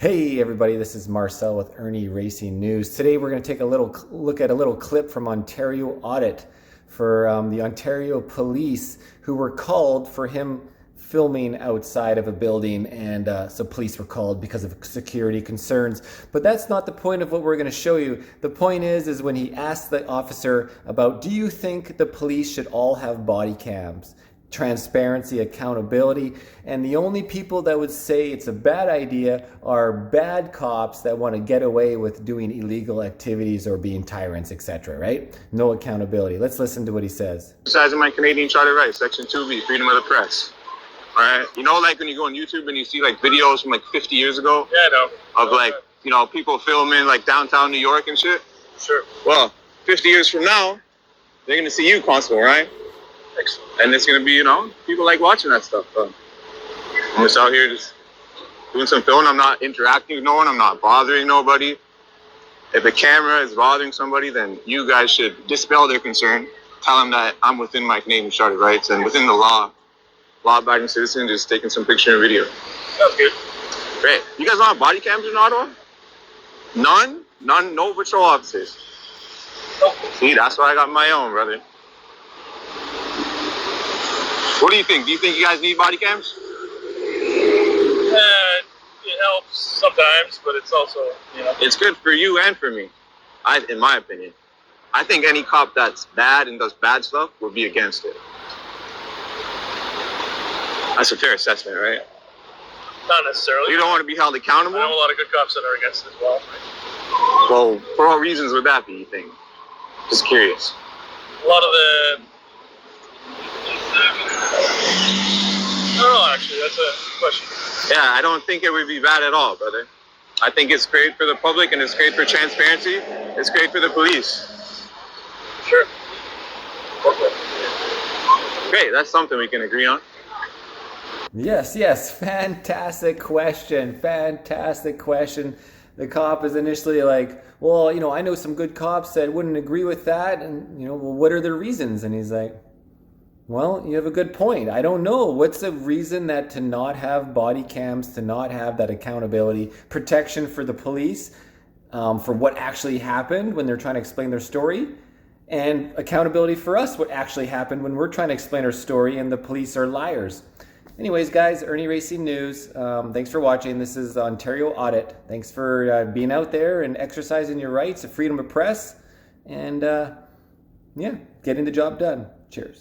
Hey everybody, this is Marcel with Irnieracing News. Today we're going to take a little look at a little clip from Ontario Audit for the Ontario Police, who were called for him filming outside of a building, and so police were called because of security concerns. But that's not the point of what we're going to show you. The point is when he asked the officer about, do you think the police should all have body cams? Transparency, accountability, and the only people that would say it's a bad idea are bad cops that want to get away with doing illegal activities or being tyrants, etc. Right? No accountability. Let's listen to what he says. Exercising my Canadian Charter rights, Section 2B, freedom of the press. All right, you know, like when you go on YouTube and you see like videos from like 50 years ago. Yeah, I know. Of like, you know, people filming like downtown New York and shit. Sure. Well, 50 years from now, they're gonna see you, Constable, right? Excellent. And it's gonna be, you know, people like watching that stuff. I'm just out here just doing some filming. I'm not interacting with no one. I'm not bothering nobody. If a camera is bothering somebody, then you guys should dispel their concern. Tell them that I'm within my Canadian Charter rights and within the law. Law-abiding citizen just taking some picture and video. Sounds good. Great. You guys don't have body cams in Ottawa? None? None? No patrol officers? Nope. See, that's why I got my own, brother. What do you think? Do you think you guys need body cams? It helps sometimes, but it's also, you know. It's good for you and for me, in my opinion. I think any cop that's bad and does bad stuff would be against it. That's a fair assessment, right? Not necessarily. You don't want to be held accountable? I know a lot of good cops that are against it as well. Well, for what reasons would that be, you think? Just curious. A lot of the... I don't know, actually. That's a good question. Yeah, I don't think it would be bad at all, brother. I think it's great for the public and it's great for transparency. It's great for the police. Sure. Okay. Great, that's something we can agree on. Yes, fantastic question, fantastic question. The cop is initially like, well, you know, I know some good cops that wouldn't agree with that, and, you know, well, what are their reasons? And he's like, well, you have a good point. I don't know. What's the reason that to not have body cams, to not have that accountability, protection for the police, for what actually happened when they're trying to explain their story, and accountability for us, what actually happened when we're trying to explain our story and the police are liars. Anyways, guys, Irnieracing News. Thanks for watching. This is Ontario Audit. Thanks for being out there and exercising your rights of freedom of press, and yeah, getting the job done. Cheers.